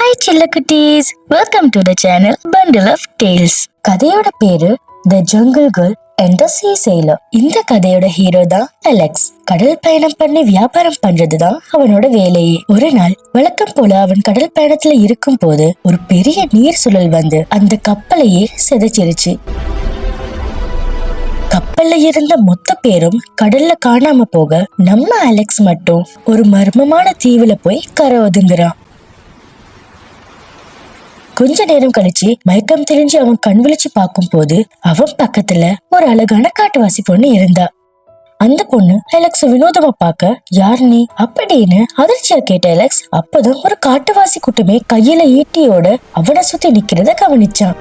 Hi செல்லக்குட்டீஸ், welcome to the channel bundle of tales. கதையோட பேரு the jungle girl and the sea sailor. இந்த கதையோட ஹீரோ தான் அலெக்ஸ். கடல் பயணம் பண்ணி வியாபாரம் பண்றதுதான் அவனோட வேலையே. ஒரு நாள் வழக்கம் போல அவன் கடல் பயணத்துல இருக்கும் போது ஒரு பெரிய நீர் சுழல் வந்து அந்த கப்பலையே சிதைச்சிருச்சு. கப்பல்ல இருந்த மொத்த பேரும் கடல்ல காணாம போக நம்ம அலெக்ஸ் மட்டும் ஒரு மர்மமான தீவுல போய் கரை ஒதுங்குறான். கொஞ்ச நேரம் கழிச்சு மயக்கம் தெளிஞ்சு அவன் கண் விழிச்சு பார்க்கும் போது அவன் பக்கத்துல ஒரு அழகான காட்டுவாசி பொண்ணு இருந்தா. அந்த பொண்ணு அலெக்ஸ் வினோதமா பார்க்க, யார் நீ அப்படின்னு அதிர்ச்சியா கேட்ட அலெக்ஸ் அப்பதான் ஒரு காட்டுவாசி கூட்டமே கையில ஈட்டியோட அவனை சுத்தி நிக்கிறத கவனிச்சான்.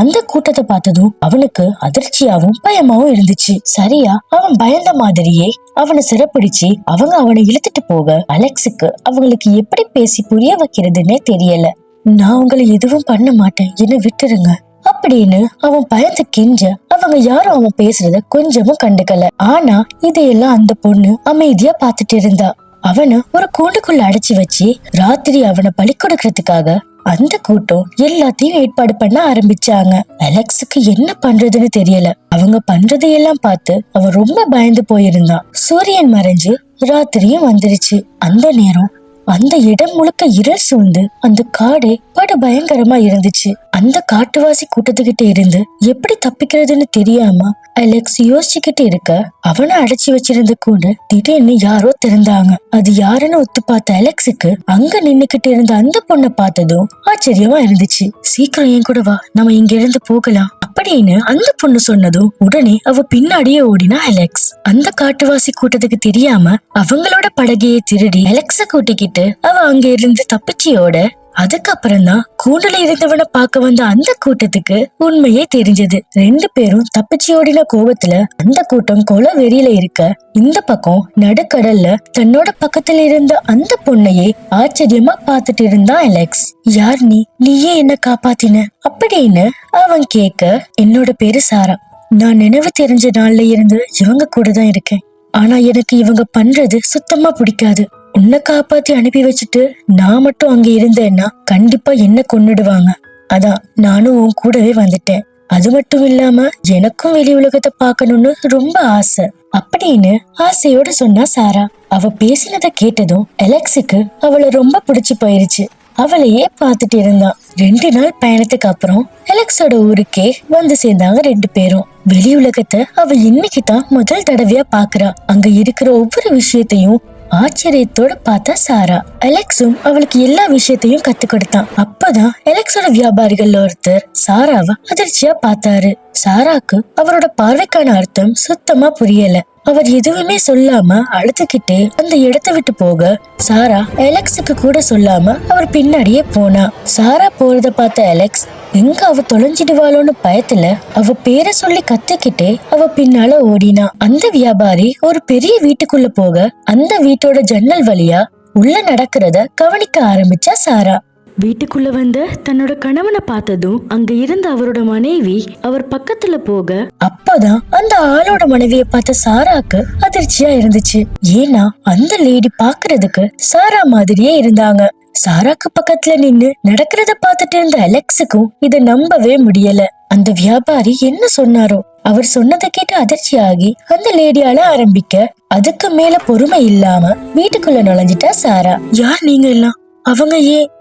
அந்த கூட்டத்தை பார்த்ததும் அவனுக்கு அதிர்ச்சியாவும் பயமாவும் இருந்துச்சு. சரியா அவன் பயந்த மாதிரியே அவனை சிறப்பிடிச்சு அவனை இழுத்துட்டு போக அலெக்ஸுக்கு அவங்களுக்கு எப்படி பேசி புரிய வைக்கிறதுன்னே தெரியல. நான் உங்களை எதுவும் பண்ண மாட்டேன், என்ன விட்டுருங்க அப்படின்னு அவன் பயந்து கெஞ்ச அவங்க யாரும் அவன் பேசுறத கொஞ்சமும் கண்டுக்கல. ஆனா இதையெல்லாம் அந்த பொண்ணு அமைதியா பாத்துட்டு இருந்தா. அவனை ஒரு கூண்டுக்குள்ள அடைச்சு வச்சு ராத்திரி அவனை பலி கொடுக்கறதுக்காக அந்த கூட்டம் எல்லாத்தையும் ஏற்பாடு பண்ண ஆரம்பிச்சாங்க. அலெக்ஸுக்கு என்ன பண்றதுன்னு தெரியல. அவங்க பண்றதையெல்லாம் பார்த்து அவன் ரொம்ப பயந்து போயிருந்தான். சூரியன் மறைஞ்சு ராத்திரியும் வந்துருச்சு. அந்த நேரம் அந்த இடம் முழுக்க இருள் சூழ்ந்து அந்த காடே படு பயங்கரமா இருந்துச்சு. அந்த காட்டுவாசி கூட்டத்துக்கிட்ட இருந்து எப்படி தப்பிக்கிறதுன்னு தெரியாம அலெக்ஸ் யோசிச்சுக்கிட்டு இருக்க, அவனை அடைச்சி வச்சிருந்த கூண்டு திடீர்னு யாரோ திறந்தாங்க. அது யாருன்னு ஒத்து பார்த்த அலெக்ஸுக்கு அங்க நின்னுக்கிட்டு இருந்த அந்த பொண்ணை பார்த்ததும் ஆச்சரியமா இருந்துச்சு. சீக்கிரம் என் கூட வா, நம்ம இங்க இருந்து போகலாம் அப்படின்னு அந்த பொண்ணு சொன்னதும் உடனே அவ பின்னாடியே ஓடினா அலெக்ஸ். அந்த காட்டுவாசி கூட்டத்துக்கு தெரியாம அவங்களோட படகையை திருடி அலெக்ஸ கூட்டிக்கிட்டு அவ அங்க இருந்து தப்பிச்சியோட. அதுக்கப்புறம் தான் கூண்டுல இருந்தவனை பார்க்க வந்த அந்த கூட்டத்துக்கு உண்மையே தெரிஞ்சது. ரெண்டு பேரும் தப்பிச்சு ஓடின கோபத்துல அந்த கூட்டம் கொலை வெறியில இருக்க, இந்த பக்கம் நடுக்கடல்ல தன்னோட பக்கத்துல இருந்த அந்த பொண்ணையே ஆச்சரியமா பாத்துட்டு இருந்தான் அலெக்ஸ். யார் நீயே என்ன காப்பாத்தின அப்படின்னு அவன் கேட்க, என்னோட பேரு சாரா, நான் நினைவு தெரிஞ்ச நாள்ல இருந்து இவங்க கூட தான் இருக்கேன். ஆனா எனக்கு இவங்க பண்றது சுத்தமா பிடிக்காது. உன்னை காப்பாத்தி அனுப்பி வச்சுட்டு நான் மட்டும் அங்க இருந்தேன்னா கண்டிப்பா என்ன கொன்னுடுவாங்க. அதான் நானும் உன் கூடவே வந்துட்டேன். அது மட்டும் இல்லாம எனக்கும் வெளி உலகத்தை பார்க்கணும்னு ரொம்ப ஆசை அப்படின்னு ஆசையோட சொன்னா சாரா. அவ பேசினதை கேட்டதும் அலெக்ஸுக்கு அவளை ரொம்ப பிடிச்சு போயிருச்சு. அவளையே பாத்துட்டு இருந்தான். 2 நாள் பயணத்துக்கு அப்புறம் அலெக்ஸோட ஊருக்கே வந்து சேர்ந்தாங்க ரெண்டு பேரும். வெளி உலகத்தை அவ இன்னைக்கு தான் முதல் தடவையா பாக்குறா. அங்க இருக்கிற ஒவ்வொரு விஷயத்தையும் ஆச்சரியத்தோட பார்த்தா சாரா. அலெக்ஸும் அவளுக்கு எல்லா விஷயத்தையும் கத்து கொடுத்தான். அப்பதான் அலெக்ஸோட வியாபாரிகள்ல ஒருத்தர் சாராவை அதிர்ச்சியா பார்த்தாரு. சாராக்கு அவரோட பார்வைக்கான அர்த்தம் சுத்தமா புரியல. அவர் எதுவுமே சொல்லாம அழுதுகிட்டே அந்த இடத்தை விட்டு போக சாரா அலெக்ஸுக்கு கூட சொல்லாம அவர் பின்னாடியே போனா. சாரா போறத பார்த்த அலெக்ஸ் எங்க அவ தொலைஞ்சிடுவாளோன்னு பயத்துல அவ பேரை சொல்லி கத்திக்கிட்டே அவ பின்னால ஓடினா. அந்த வியாபாரி ஒரு பெரிய வீட்டுக்குள்ள போக அந்த வீட்டோட ஜன்னல் வழியா உள்ள நடக்கிறத கவனிக்க ஆரம்பிச்சா சாரா. வீட்டுக்குள்ள வந்த தன்னோட கணவனை பார்த்ததும் அங்க இருந்த அவரோட மனைவி அவர் பக்கத்துல போக, அப்பதான் அந்த ஆளோட மனைவியை பார்த்த சாராக்கு அதிர்ச்சியா இருந்துச்சு. ஏன்னா அந்த லேடி பாக்குறதுக்கு சாரா மாதிரியே இருந்தாங்க. சாராக்கு பக்கத்துல நின்னு நடக்கிறத பார்த்துட்டு இருந்த அலெக்ஸுக்கும் இத நம்பவே முடியல. அந்த வியாபாரி என்ன சொன்னாரோ அவர் சொன்னதை கேட்டு அதிர்ச்சியாகி அந்த லேடியால ஆரம்பிக்க, அதுக்கு மேல பொறுமை இல்லாம வீட்டுக்குள்ள நுழைஞ்சிட்டா சாரா. யார் நீங்க எல்லாம்? அவங்க ஏன்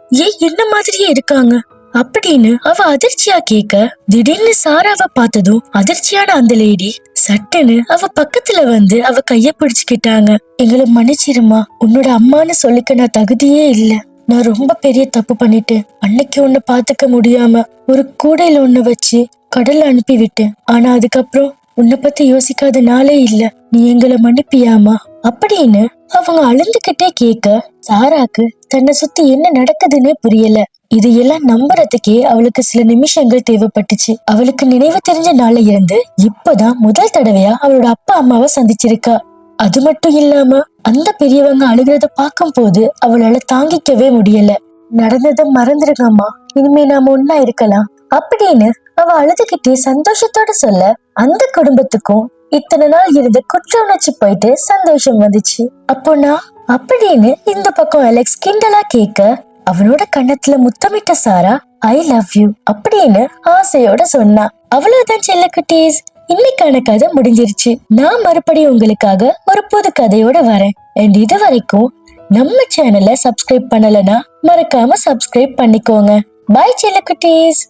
என்ன மாதிரியே இருக்காங்க அப்படின்னு அவ அதிர்ச்சியா கேட்க, திடீர்னு சாராவை பார்த்ததும் அதிர்ச்சியான அந்த லேடி சட்டுன்னு அவ பக்கத்துல வந்து அவ கைய பிடிச்சுக்கிட்டாங்க. எங்களை மன்னிச்சிருமா, உன்னோட அம்மான்னு சொல்லிக்க நான் தகுதியே இல்ல. நான் ரொம்ப பெரிய தப்பு பண்ணிட்டேன். அன்னைக்கு உன்னை பாத்துக்க முடியாம ஒரு கூடையில ஒண்ணு வச்சு கடல்ல அனுப்பி விட்டேன். ஆனா அதுக்கப்புறம் உன்னை பத்தி யோசிக்காத நாளே இல்ல. நீ எங்களை மன்னிப்பியாமா அப்படின்னு அவங்க அழுந்துகிட்டே கேட்க, சாராக்கு தன்னை சுத்தி என்ன நடக்குதுன்னே புரியல. இதையெல்லாம் நம்புறதுக்கே அவளுக்கு சில நிமிஷங்கள் தேவைப்பட்டுச்சு. அவளுக்கு நினைவு தெரிஞ்ச நாள்ல இருந்து இப்பதான் முதல் தடவையா அவளோட அப்பா அம்மாவை சந்திச்சிருக்கா. அது மட்டும் இல்லாம அந்த பெரியவங்க அழுகிறத பார்க்கும் போது அவளால தாங்கிக்கவே முடியல. நடந்ததை மறந்துருங்கம்மா, இனிமே நாம ஒன்னா இருக்கலாம் அப்படின்னு அவ அழுதுகிட்டே சந்தோஷத்தோட சொல்ல, அந்த குடும்பத்துக்கும் இத்தனை நாள் இருந்து குற்ற உணர்ச்சி போயிட்டு சந்தோஷம் வந்துச்சு. அப்போ நான் அப்படின்னு இந்த பக்கம் அலெக்ஸ் கிண்டலா கேட்க அவனோட கன்னத்துல முத்தமிட்ட சாரா ஐ லவ் யூ அப்படின்னு ஆசையோட சொன்னா. அவ்வளவுதான் செல்லக்குட்டீஸ், இன்னைக்கான கதை முடிஞ்சிருச்சு. நான் மறுபடியும் உங்களுக்காக ஒரு புது கதையோட வரேன். அண்ட் இது வரைக்கும் நம்ம சேனலை சப்ஸ்கிரைப் பண்ணலனா மறக்காம சப்ஸ்கிரைப் பண்ணிக்கோங்க. பாய் செல்லக்குட்டீஸ்.